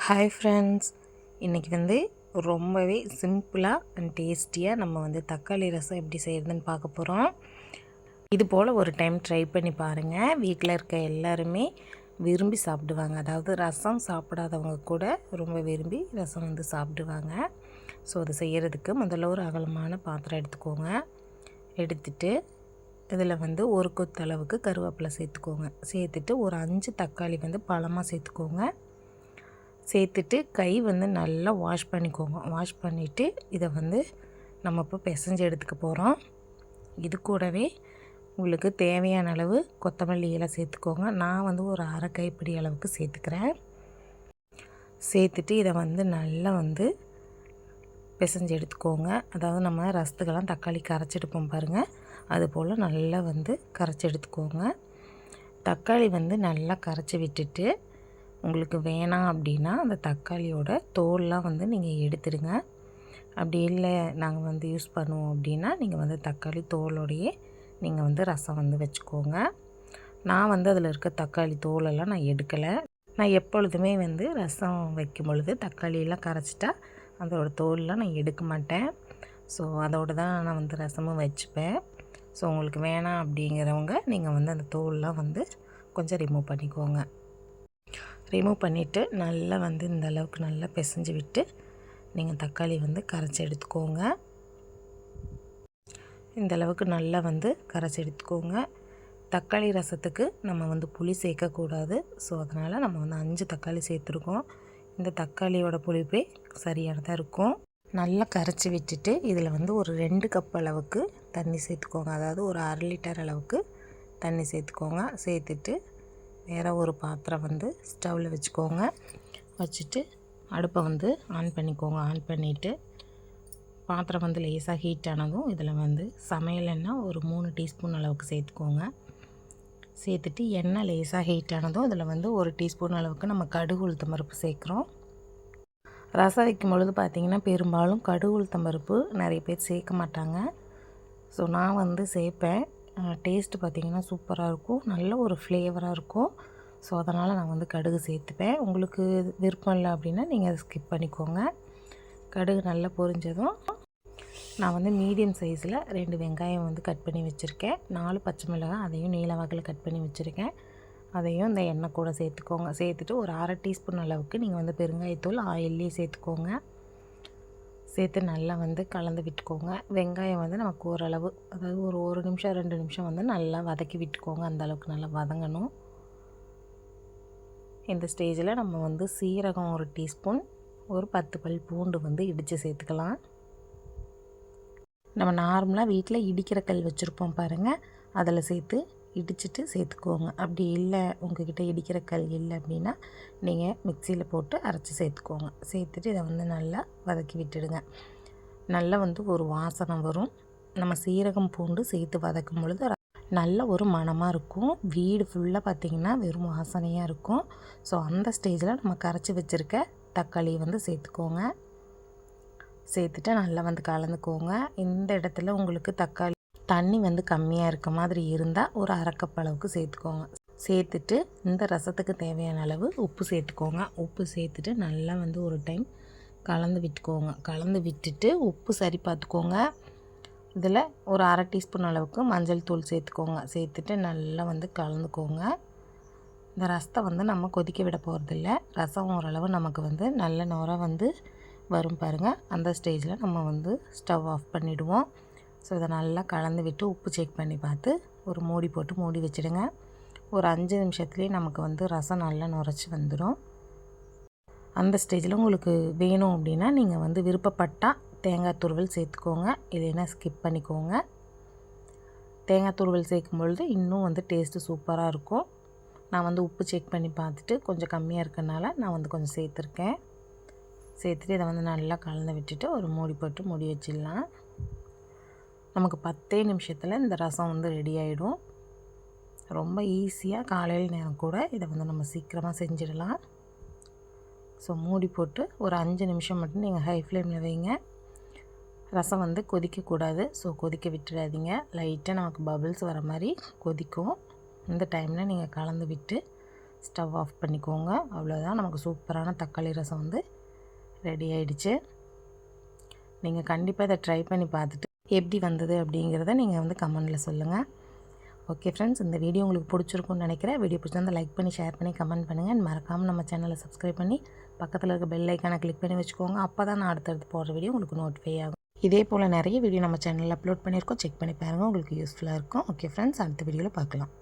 Hi friends, இன்றைக்கி ரொம்பவே சிம்பிளாக அண்ட் டேஸ்டியாக நம்ம தக்காளி ரசம் எப்படி செய்கிறதுன்னு பார்க்க போகிறோம். இது போல் ஒரு டைம் ட்ரை பண்ணி பாருங்கள். வீட்டில் இருக்க எல்லாருமே விரும்பி சாப்பிடுவாங்க. அதாவது ரசம் சாப்பிடாதவங்க கூட ரொம்ப விரும்பி ரசம் சாப்பிடுவாங்க. ஸோ அது செய்கிறதுக்கு முதல்ல ஒரு அகலமான பாத்திரம் எடுத்துக்கோங்க. எடுத்துட்டு இதில் ஒரு கொத்தளவுக்கு கருவேப்பிலை சேர்த்துக்கோங்க. சேர்த்துட்டு ஒரு 5 தக்காளி பழமாக சேர்த்துக்கோங்க. சேர்த்துட்டு கை நல்லா வாஷ் பண்ணிக்கோங்க. வாஷ் பண்ணிவிட்டு இதை நம்ம இப்போ பிசைஞ்சு எடுத்துக்க போகிறோம். இது கூடவே உங்களுக்கு தேவையான அளவு கொத்தமல்லி இலை சேர்த்துக்கோங்க. நான் ஒரு அரை கைப்பிடி அளவுக்கு சேர்த்துக்கிறேன். சேர்த்துட்டு இதை நல்லா பிசைஞ்சு எடுத்துக்கோங்க. அதாவது நம்ம ரசத்துக்கெல்லாம் தக்காளி கரைச்சி பாருங்கள், அதுபோல் நல்லா கரைச்சி எடுத்துக்கோங்க. தக்காளி நல்லா கரைச்சி விட்டுட்டு உங்களுக்கு வேணாம் அப்படின்னா அந்த தக்காளியோட தோல்லாம் நீங்கள் எடுத்துடுங்க. அப்படி இல்லை நாங்கள் யூஸ் பண்ணுவோம் அப்படின்னா நீங்கள் தக்காளி தோலோடையே நீங்கள் ரசம் வச்சுக்கோங்க. நான் அதில் இருக்க தக்காளி தோலெல்லாம் நான் எடுக்கலை. நான் எப்பொழுதுமே ரசம் வைக்கும் பொழுது தக்காளியெல்லாம் கரைச்சிட்டா அதோடய தோலெலாம் நான் எடுக்க மாட்டேன். ஸோ அதோடு தான் நான் ரசமும் வச்சுப்பேன். ஸோ உங்களுக்கு வேணாம் அப்படிங்கிறவங்க நீங்கள் அந்த தோல்லாம் கொஞ்சம் ரிமூவ் பண்ணிக்கோங்க. ரிமூவ் பண்ணிவிட்டு நல்லா இந்த அளவுக்கு நல்லா பிசைஞ்சு விட்டு நீங்கள் தக்காளி கரைச்சி எடுத்துக்கோங்க. இந்த அளவுக்கு நல்லா கரைச்சி எடுத்துக்கோங்க. தக்காளி ரசத்துக்கு நம்ம புளி சேர்க்கக்கூடாது. ஸோ அதனால் நம்ம 5 தக்காளி சேர்த்துருக்கோம். இந்த தக்காளியோட புளிப்பே சரியானதாக இருக்கும். நல்லா கரைச்சி விட்டுட்டு இதில் ஒரு 2 கப் அளவுக்கு தண்ணி சேர்த்துக்கோங்க. அதாவது ஒரு 1/2 லிட்டர் அளவுக்கு தண்ணி சேர்த்துக்கோங்க. சேர்த்துட்டு வேறு ஒரு பாத்திரம் ஸ்டவ்வில் வச்சுக்கோங்க. வச்சுட்டு அடுப்பை ஆன் பண்ணிக்கோங்க. ஆன் பண்ணிவிட்டு பாத்திரம் லேசாக ஹீட் ஆனதும் இதில் சமையல் எண்ணெய் ஒரு 3 டீஸ்பூன் அளவுக்கு சேர்த்துக்கோங்க. சேர்த்துட்டு எண்ணெய் லேசாக ஹீட் ஆனதும் இதில் 1 டீஸ்பூன் அளவுக்கு நம்ம கடுகு உளுத்தம் பருப்பு சேர்க்குறோம். ரசம் வைக்கும் பொழுது பார்த்திங்கன்னா பெரும்பாலும் கடுகு உளுத்தம் பருப்பு நிறைய பேர் சேர்க்க மாட்டாங்க. ஸோ நான் சேர்ப்பேன். டேஸ்ட்டு பார்த்திங்கன்னா சூப்பராக இருக்கும், நல்ல ஒரு ஃப்ளேவராக இருக்கும். ஸோ அதனால் நான் கடுகு சேர்த்துப்பேன். உங்களுக்கு விருப்பம் இல்லை அப்படின்னா நீங்கள் அதை ஸ்கிப் பண்ணிக்கோங்க. கடுகு நல்லா பொரிஞ்சதும் நான் மீடியம் சைஸில் 2 வெங்காயம் கட் பண்ணி வச்சுருக்கேன். 4 பச்சை மிளகாய் அதையும் நீல வாக்கில் கட் பண்ணி வச்சுருக்கேன். அதையும் இந்த எண்ணெய் கூட சேர்த்துக்கோங்க. சேர்த்துட்டு ஒரு 1/2 டீஸ்பூன் அளவுக்கு நீங்கள் பெருங்காயத்தூள் ஆயிலே சேர்த்துக்கோங்க. சேர்த்து நல்லா கலந்து விட்டுக்கோங்க. வெங்காயம் நமக்கு ஓரளவு, அதாவது ஒரு நிமிஷம் 2 நிமிஷம் நல்லா வதக்கி விட்டுக்கோங்க. அந்த அளவுக்கு நல்லா வதங்கணும். இந்த ஸ்டேஜில் நம்ம சீரகம் 1 டீஸ்பூன், ஒரு 10 பல் பூண்டு இடித்து சேர்த்துக்கலாம். நம்ம நார்மலாக வீட்டில் இடிக்கிற கல் வச்சுருப்போம் பாருங்கள், அதில் சேர்த்து இடிச்சிட்டு சேர்த்துக்கோங்க. அப்படி இல்லை உங்கள்கிட்ட இடிக்கிற கல் இல்லை அப்படின்னா நீங்கள் மிக்சியில் போட்டு அரைச்சி சேர்த்துக்கோங்க. சேர்த்துட்டு இதை நல்லா வதக்கி விட்டுடுங்க. நல்லா ஒரு வாசனை வரும். நம்ம சீரகம் பூண்டு சேர்த்து வதக்கும் பொழுது நல்ல ஒரு மணமாக இருக்கும். வீடு ஃபுல்லாக பார்த்திங்கன்னா வெறும் வாசனையாக இருக்கும். ஸோ அந்த ஸ்டேஜில் நம்ம கரைச்சி வச்சுருக்க தக்காளியை சேர்த்துக்கோங்க. சேர்த்துட்டு நல்லா கலந்துக்கோங்க. இந்த இடத்துல உங்களுக்கு தக்காளி தண்ணி கம்மியாக இருக்க மாதிரி இருந்தால் ஒரு 1/2 கப் அளவுக்கு சேர்த்துக்கோங்க. சேர்த்துட்டு இந்த ரசத்துக்கு தேவையான அளவு உப்பு சேர்த்துக்கோங்க. உப்பு சேர்த்துட்டு நல்லா ஒரு டைம் கலந்து விட்டுக்கோங்க. கலந்து விட்டுட்டு உப்பு சரி பார்த்துக்கோங்க. இதில் ஒரு 1/2 டீஸ்பூன் அளவுக்கு மஞ்சள் தூள் சேர்த்துக்கோங்க. சேர்த்துட்டு நல்லா கலந்துக்கோங்க. இந்த ரசத்தை நம்ம கொதிக்க விட போகிறதில்ல. ரசம் ஓரளவு நமக்கு நல்ல நுர வரும் பாருங்கள். அந்த ஸ்டேஜில் நம்ம ஸ்டவ் ஆஃப் பண்ணிவிடுவோம். ஸோ இதை நல்லா கலந்து விட்டு உப்பு செக் பண்ணி பார்த்து ஒரு மூடி போட்டு மூடி வச்சுடுங்க. ஒரு 5 நிமிஷத்துலேயே நமக்கு ரசம் நல்லா நுரைச்சி வந்துடும். அந்த ஸ்டேஜில் உங்களுக்கு வேணும் அப்படின்னா நீங்கள் விருப்பப்பட்டால் தேங்காய் துருவல் சேர்த்துக்கோங்க. இல்லைன்னா ஸ்கிப் பண்ணிக்கோங்க. தேங்காய் துருவல் சேர்க்கும் பொழுது இன்னும் டேஸ்ட்டு சூப்பராக இருக்கும். நான் உப்பு செக் பண்ணி பார்த்துட்டு கொஞ்சம் கம்மியாக இருக்கனால நான் கொஞ்சம் சேர்த்துருக்கேன். சேர்த்துட்டு இதை நல்லா கலந்து விட்டுட்டு ஒரு மூடி போட்டு மூடி வச்சிடலாம். நமக்கு 10 நிமிஷத்தில் இந்த ரசம் ரெடி ஆகிடும். ரொம்ப ஈஸியாக காலையில் நேரம் கூட இதை நம்ம சீக்கிரமாக செஞ்சிடலாம். ஸோ மூடி போட்டு ஒரு 5 நிமிஷம் மட்டும் நீங்கள் ஹை ஃப்ளேமில் வைங்க. ரசம் கொதிக்கக்கூடாது. ஸோ கொதிக்க விட்டுடாதீங்க. லைட்டாக நமக்கு பபிள்ஸ் வர மாதிரி கொதிக்கும். இந்த டைமில் நீங்கள் கலந்து விட்டு ஸ்டவ் ஆஃப் பண்ணிக்கோங்க. அவ்வளோதான், நமக்கு சூப்பரான தக்காளி ரசம் வந்து ரெடி ஆகிடுச்சு. நீங்கள் கண்டிப்பாக இதை ட்ரை பண்ணி பார்த்துட்டு எப்படி வந்தது அப்படிங்கிறத நீங்கள் வந்து கமெண்டில் சொல்லுங்கள். ஓகே ஃப்ரெண்ட்ஸ், இந்த வீடியோ உங்களுக்கு பிடிச்சிருக்குன்னு நினைக்கிறேன். வீடியோ பிடிச்சிருந்தா லைக் பண்ணி ஷேர் பண்ணி கமெண்ட் பண்ணுங்கள். மறக்காமல் நம்ம சேனலை சப்ஸ்கிரைப் பண்ணி பக்கத்தில் இருக்க பெல் ஐக்கானை கிளிக் பண்ணி வச்சுக்கோங்க. அப்போ தான் நான் அடுத்தடுத்து போடுற வீடியோ உங்களுக்கு நோட்டிஃபை ஆகும். இதே போல் நிறைய வீடியோ நம்ம சேனலில் அப்லோட் பண்ணியிருக்கோம். செக் பண்ணி பாருங்கள், உங்களுக்கு யூஸ்ஃபுல்லாக இருக்கும். ஓகே ஃப்ரெண்ட்ஸ், அடுத்த வீடியோவில் பார்க்கலாம்.